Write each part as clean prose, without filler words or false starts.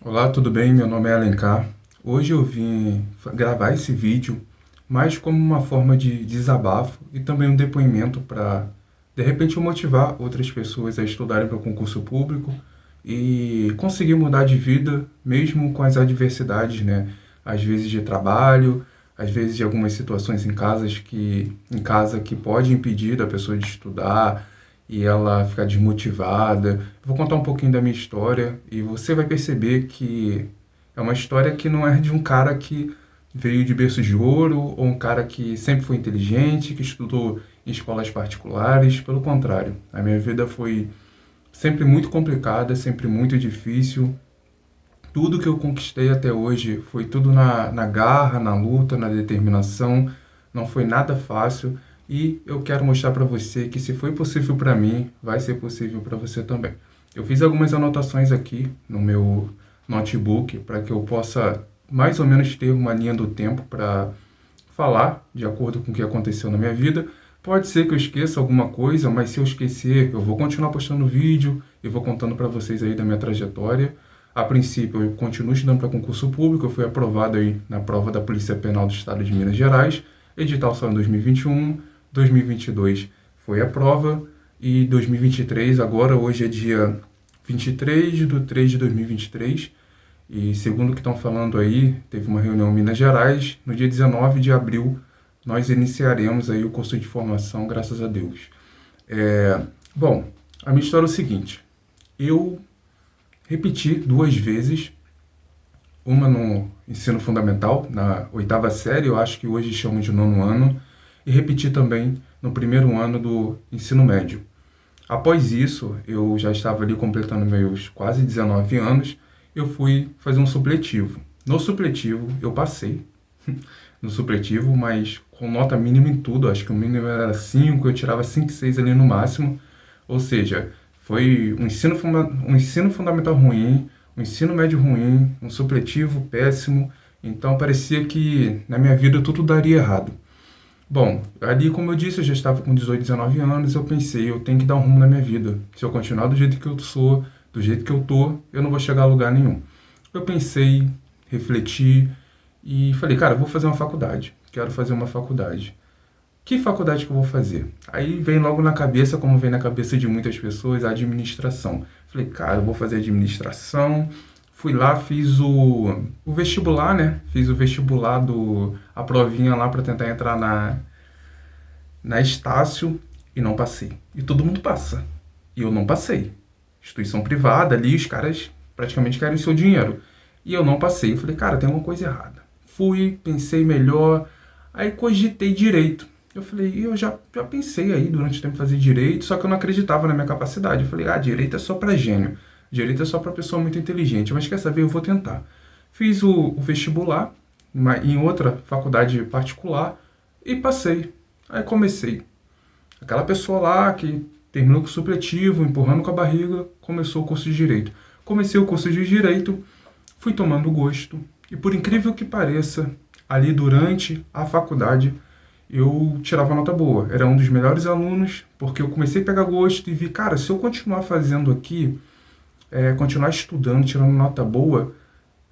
Olá, tudo bem? Meu nome é Alencar. Hoje eu vim gravar esse vídeo mais como uma forma de desabafo e também um depoimento para, de repente, motivar outras pessoas a estudarem para o concurso público e conseguir mudar de vida, mesmo com as adversidades, né? Às vezes de trabalho, às vezes de algumas situações em casa que pode impedir da pessoa de estudar e ela ficar desmotivada. Eu vou contar um pouquinho da minha história e você vai perceber que é uma história que não é de um cara que veio de berço de ouro ou um cara que sempre foi inteligente, que estudou em escolas particulares. Pelo contrário, a minha vida foi sempre muito complicada, sempre muito difícil. Tudo que eu conquistei até hoje foi tudo na garra, na luta, na determinação. Não foi nada fácil. E eu quero mostrar para você que se foi possível para mim, vai ser possível para você também. Eu fiz algumas anotações aqui no meu notebook para que eu possa mais ou menos ter uma linha do tempo para falar de acordo com o que aconteceu na minha vida. Pode ser que eu esqueça alguma coisa, mas se eu esquecer, eu vou continuar postando vídeo e vou contando para vocês aí da minha trajetória. A princípio, eu continuo estudando para concurso público, eu fui aprovado aí na prova da Polícia Penal do Estado de Minas Gerais. Edital saiu em 2021, 2022 foi a prova e 2023, agora hoje é dia 23/3 de 2023 e segundo o que estão falando aí, teve uma reunião em Minas Gerais, no dia 19 de abril nós iniciaremos aí o curso de formação, graças a Deus. Bom, a minha história é o seguinte, eu repeti duas vezes, uma no ensino fundamental, na oitava série, eu acho que hoje chamam de nono ano, e repeti também no primeiro ano do ensino médio. Após isso, eu já estava ali completando meus quase 19 anos, eu fui fazer um supletivo. No supletivo, eu passei no supletivo, mas com nota mínima em tudo, acho que o mínimo era 5, eu tirava 5, 6 ali no máximo, ou seja, foi um ensino fundamental ruim, um ensino médio ruim, um supletivo péssimo, então parecia que na minha vida tudo daria errado. Bom, ali, como eu disse, eu já estava com 18, 19 anos, eu pensei, eu tenho que dar um rumo na minha vida. Se eu continuar do jeito que eu sou, do jeito que eu tô, eu não vou chegar a lugar nenhum. Eu pensei, refleti e falei, cara, eu vou fazer uma faculdade. Quero fazer uma faculdade. Que faculdade que eu vou fazer? Aí vem logo na cabeça, como vem na cabeça de muitas pessoas, a administração. Falei, cara, eu vou fazer administração. Fui lá, fiz o vestibular, né? Fiz o vestibular a provinha lá para tentar entrar na Estácio e não passei. E todo mundo passa. E eu não passei. Instituição privada ali, os caras praticamente querem o seu dinheiro. E eu não passei. Eu falei, cara, tem alguma coisa errada. Fui, pensei melhor, aí cogitei direito. Eu falei, eu já pensei aí durante o tempo em fazer direito, só que eu não acreditava na minha capacidade. Eu falei, direito é só pra gênio, direito é só pra pessoa muito inteligente, mas quer saber, eu vou tentar. Fiz o vestibular em outra faculdade particular e passei. Aí comecei. Aquela pessoa lá que terminou com o supletivo, empurrando com a barriga, começou o curso de direito. Comecei o curso de direito, fui tomando gosto, e por incrível que pareça, ali durante a faculdade, eu tirava nota boa. Era um dos melhores alunos, porque eu comecei a pegar gosto e vi, cara, se eu continuar fazendo aqui, continuar estudando, tirando nota boa,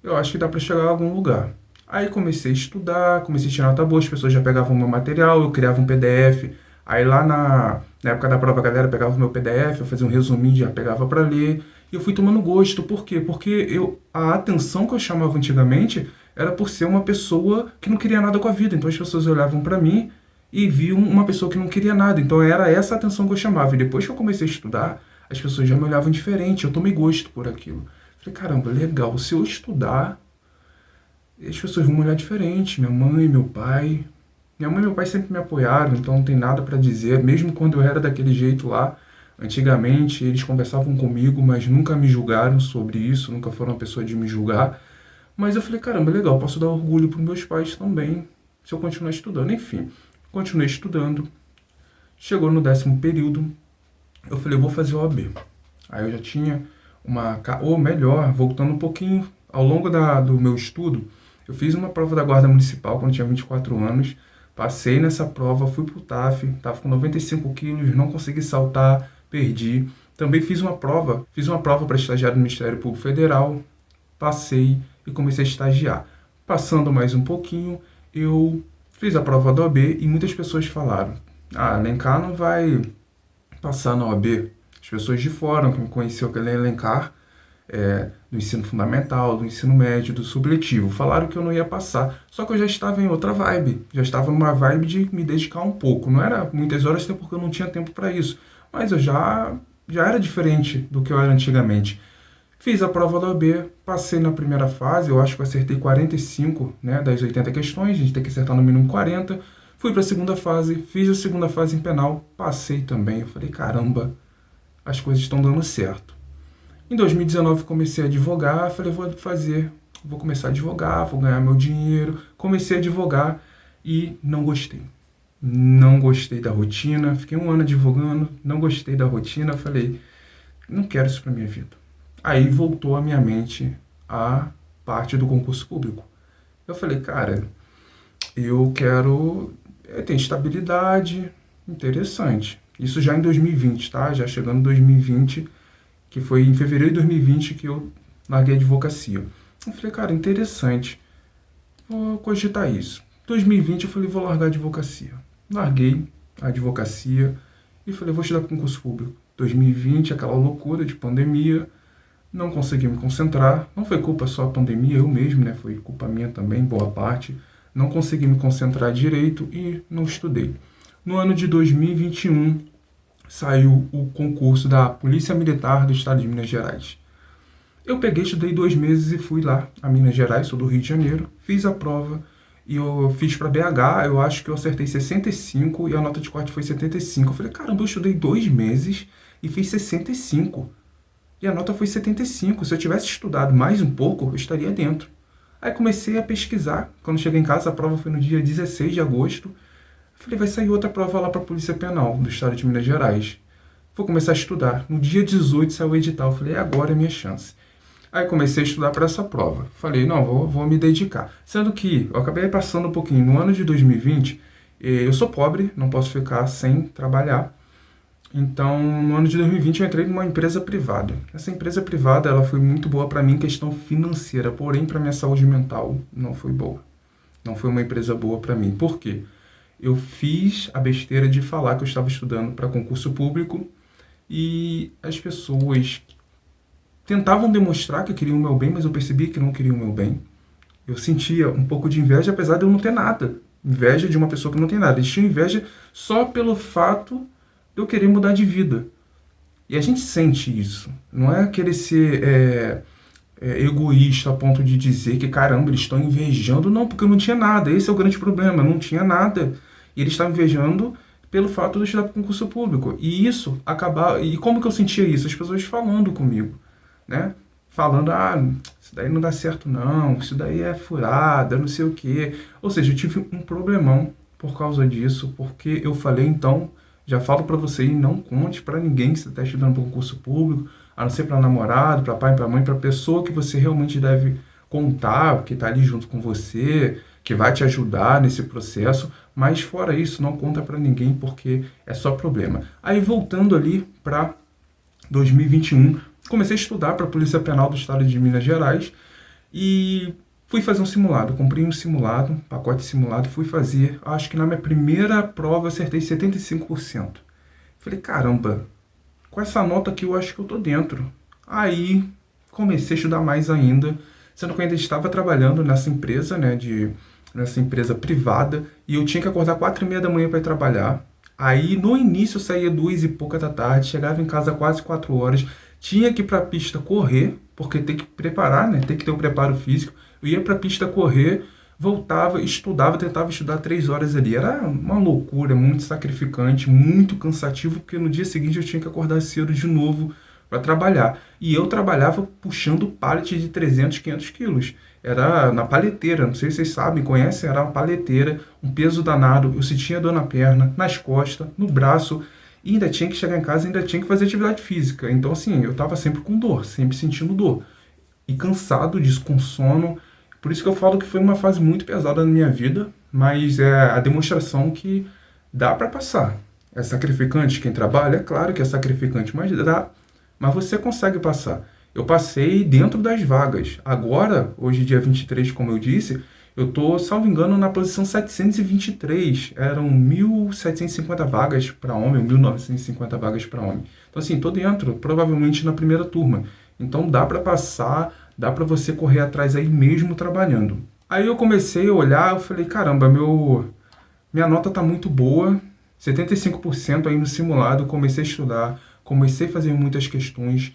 eu acho que dá para chegar a algum lugar. Aí comecei a estudar, comecei a tirar nota boa, as pessoas já pegavam o meu material, eu criava um PDF. Aí lá na época da prova, a galera pegava o meu PDF, eu fazia um resuminho, já pegava para ler. E eu fui tomando gosto. Por quê? Porque a atenção que eu chamava antigamente era por ser uma pessoa que não queria nada com a vida. Então as pessoas olhavam para mim e viam uma pessoa que não queria nada. Então era essa a atenção que eu chamava. E depois que eu comecei a estudar, as pessoas já me olhavam diferente. Eu tomei gosto por aquilo. Falei, caramba, legal. Se eu estudar, as pessoas vão me olhar diferente. Minha mãe, meu pai. Minha mãe e meu pai sempre me apoiaram, então não tem nada para dizer. Mesmo quando eu era daquele jeito lá, antigamente eles conversavam comigo, mas nunca me julgaram sobre isso, nunca foram uma pessoa de me julgar. Mas eu falei, caramba, legal, posso dar orgulho para meus pais também, se eu continuar estudando. Enfim, continuei estudando. Chegou no 10º período, eu falei, eu vou fazer OAB. Aí eu já tinha ou melhor, voltando um pouquinho, ao longo do meu estudo, eu fiz uma prova da Guarda Municipal quando eu tinha 24 anos, passei nessa prova, fui pro TAF, tava com 95 quilos, não consegui saltar, perdi. Também fiz uma prova para estagiário do Ministério Público Federal, passei e comecei a estagiar. Passando mais um pouquinho, eu fiz a prova da OAB e muitas pessoas falaram: ah, Alencar não vai passar na OAB. As pessoas de fora que me conheciam aquele Alencar, do ensino fundamental, do ensino médio, do supletivo, falaram que eu não ia passar. Só que eu já estava em outra vibe, já estava numa vibe de me dedicar um pouco. Não era muitas horas, até porque eu não tinha tempo para isso, mas eu já era diferente do que eu era antigamente. Fiz a prova da OAB, passei na primeira fase, eu acho que eu acertei 45, né, das 80 questões, a gente tem que acertar no mínimo 40. Fui para a segunda fase, fiz a segunda fase em penal, passei também. Eu falei, caramba, as coisas estão dando certo. Em 2019 comecei a advogar, falei, vou começar a advogar, vou ganhar meu dinheiro. Comecei a advogar e não gostei. Não gostei da rotina, fiquei um ano advogando, não gostei da rotina, falei, não quero isso para minha vida. Aí voltou à minha mente a parte do concurso público. Eu falei, cara, eu quero ter estabilidade, interessante. Isso já em 2020, tá? Já chegando em 2020, que foi em fevereiro de 2020 que eu larguei a advocacia. Eu falei, cara, interessante, vou cogitar isso. 2020 eu falei, vou largar a advocacia. Larguei a advocacia e falei, vou estudar concurso público. 2020, aquela loucura de pandemia, não consegui me concentrar. Não foi culpa só da pandemia, eu mesmo, né? Foi culpa minha também, boa parte. Não consegui me concentrar direito e não estudei. No ano de 2021, saiu o concurso da Polícia Militar do Estado de Minas Gerais. Eu peguei, estudei 2 meses e fui lá a Minas Gerais, sou do Rio de Janeiro, fiz a prova e eu fiz para BH, eu acho que eu acertei 65 e a nota de corte foi 75. Eu falei, caramba, eu estudei 2 meses e fiz 65. E a nota foi 75. Se eu tivesse estudado mais um pouco, eu estaria dentro. Aí comecei a pesquisar. Quando cheguei em casa, a prova foi no dia 16 de agosto. Falei, vai sair outra prova lá para a Polícia Penal do Estado de Minas Gerais. Vou começar a estudar. No dia 18 saiu o edital. Falei, agora é a minha chance. Aí comecei a estudar para essa prova. Falei, não, vou me dedicar. Sendo que eu acabei passando um pouquinho. No ano de 2020, eu sou pobre, não posso ficar sem trabalhar. Então, no ano de 2020 eu entrei numa empresa privada. Essa empresa privada, ela foi muito boa para mim em questão financeira, porém para minha saúde mental não foi boa. Não foi uma empresa boa para mim. Por quê? Eu fiz a besteira de falar que eu estava estudando para concurso público e as pessoas tentavam demonstrar que queriam o meu bem, mas eu percebi que não queriam o meu bem. Eu sentia um pouco de inveja, apesar de eu não ter nada. Inveja de uma pessoa que não tem nada. Eles tinham inveja só pelo fato eu querer mudar de vida. E a gente sente isso. Não é querer ser egoísta a ponto de dizer que, caramba, eles estão invejando. Não, porque eu não tinha nada. Esse é o grande problema. Eu não tinha nada. E eles estavam invejando pelo fato de eu estudar para concurso público. E isso acabava... E como que eu sentia isso? As pessoas falando comigo, né? Falando, isso daí não dá certo não, isso daí é furada, não sei o quê. Ou seja, eu tive um problemão por causa disso, porque eu falei, então... Já falo para você aí, não conte para ninguém que você está estudando para concurso público, a não ser para namorado, para pai, para mãe, para pessoa que você realmente deve contar, que está ali junto com você, que vai te ajudar nesse processo. Mas fora isso, não conta para ninguém porque é só problema. Aí voltando ali para 2021, comecei a estudar para a Polícia Penal do Estado de Minas Gerais e fui fazer um simulado, comprei um simulado, pacote simulado, fui fazer, acho que na minha primeira prova eu acertei 75%. Falei, caramba, com essa nota aqui eu acho que eu tô dentro. Aí comecei a estudar mais ainda, sendo que eu ainda estava trabalhando nessa empresa, né, nessa empresa privada, e eu tinha que acordar 4h30 da manhã para ir trabalhar. Aí no início eu saía 2 e pouca da tarde, chegava em casa quase 4 horas, tinha que ir para a pista correr, porque tem que preparar, né, tem que ter um preparo físico. Eu ia para a pista correr, voltava, estudava, tentava estudar 3 horas ali. Era uma loucura, muito sacrificante, muito cansativo, porque no dia seguinte eu tinha que acordar cedo de novo para trabalhar. E eu trabalhava puxando pallet de 300, 500 quilos. Era na paleteira, não sei se vocês sabem, conhecem, era uma paleteira, um peso danado. Eu sentia dor na perna, nas costas, no braço. E ainda tinha que chegar em casa, ainda tinha que fazer atividade física. Então assim, eu estava sempre com dor, sempre sentindo dor. E cansado disso, com sono. Por isso que eu falo que foi uma fase muito pesada na minha vida, mas é a demonstração que dá para passar. É sacrificante quem trabalha? É claro que é sacrificante, mas dá. Mas você consegue passar. eu passei dentro das vagas. Agora, hoje dia 23, como eu disse, eu tô, salvo engano, na posição 723. Eram 1.750 vagas para homem, 1.950 vagas para homem. Então, assim, tô dentro, provavelmente na primeira turma. Então, dá para passar, dá para você correr atrás aí mesmo trabalhando. Aí eu comecei a olhar, eu falei, caramba, minha nota tá muito boa, 75% aí no simulado, comecei a estudar, comecei a fazer muitas questões.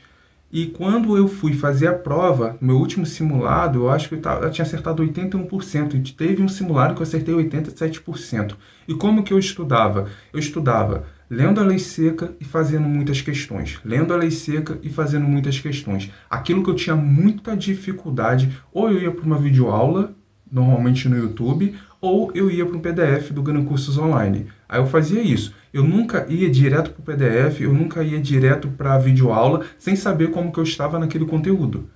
E quando eu fui fazer a prova, no meu último simulado, eu acho que eu tinha acertado 81%. E teve um simulado que eu acertei 87%. E como que eu estudava? Eu estudava lendo a lei seca e fazendo muitas questões. Lendo a lei seca e fazendo muitas questões. Aquilo que eu tinha muita dificuldade, ou eu ia para uma videoaula, normalmente no YouTube, ou eu ia para um PDF do Ganhando Cursos Online. Aí eu fazia isso. Eu nunca ia direto para o PDF, eu nunca ia direto para a videoaula, sem saber como que eu estava naquele conteúdo.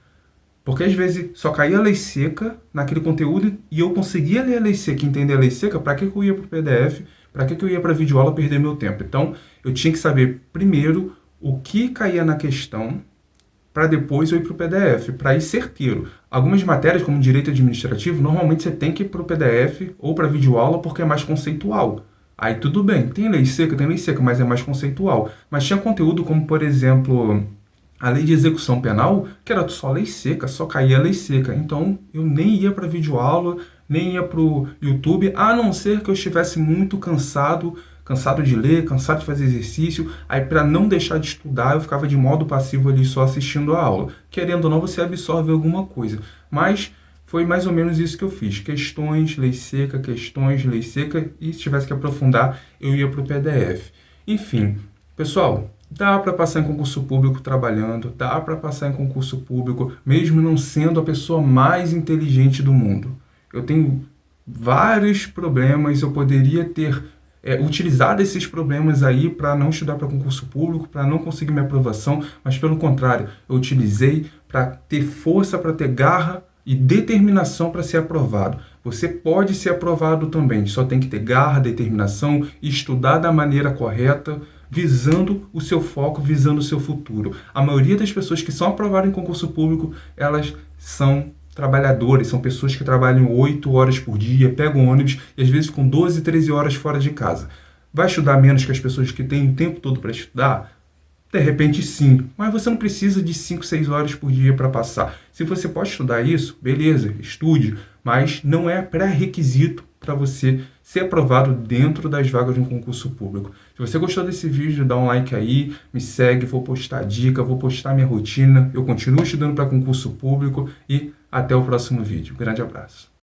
Porque às vezes só caía a lei seca naquele conteúdo e eu conseguia ler a lei seca e entender a lei seca, para que eu ia para o PDF, para que eu ia para a videoaula perder meu tempo. Então eu tinha que saber primeiro o que caía na questão, para depois eu ir para o PDF, para ir certeiro. Algumas matérias, como direito administrativo, normalmente você tem que ir para o PDF ou para a videoaula porque é mais conceitual. Aí tudo bem, tem lei seca, mas é mais conceitual. Mas tinha conteúdo como, por exemplo, a lei de execução penal, que era só lei seca, só caía a lei seca. Então eu nem ia para a videoaula, nem ia para o YouTube, a não ser que eu estivesse muito cansado de ler, cansado de fazer exercício, aí para não deixar de estudar, eu ficava de modo passivo ali só assistindo a aula. Querendo ou não, você absorve alguma coisa. Mas foi mais ou menos isso que eu fiz. Questões, lei seca, e se tivesse que aprofundar, eu ia para o PDF. Enfim, pessoal, dá para passar em concurso público trabalhando, dá para passar em concurso público, mesmo não sendo a pessoa mais inteligente do mundo. Eu tenho vários problemas, eu poderia ter utilizado esses problemas aí para não estudar para concurso público, para não conseguir minha aprovação, mas pelo contrário, eu utilizei para ter força, para ter garra e determinação para ser aprovado. Você pode ser aprovado também, só tem que ter garra, determinação e estudar da maneira correta, visando o seu foco, visando o seu futuro. A maioria das pessoas que são aprovadas em concurso público, elas são trabalhadores, são pessoas que trabalham 8 horas por dia, pegam ônibus e às vezes ficam 12, 13 horas fora de casa. Vai estudar menos que as pessoas que têm o tempo todo para estudar? De repente sim, mas você não precisa de 5, 6 horas por dia para passar. Se você pode estudar isso, beleza, estude, mas não é pré-requisito para você ser aprovado dentro das vagas de um concurso público. Se você gostou desse vídeo, dá um like aí, me segue, vou postar dica, vou postar minha rotina. Eu continuo estudando para concurso público e até o próximo vídeo. Grande abraço.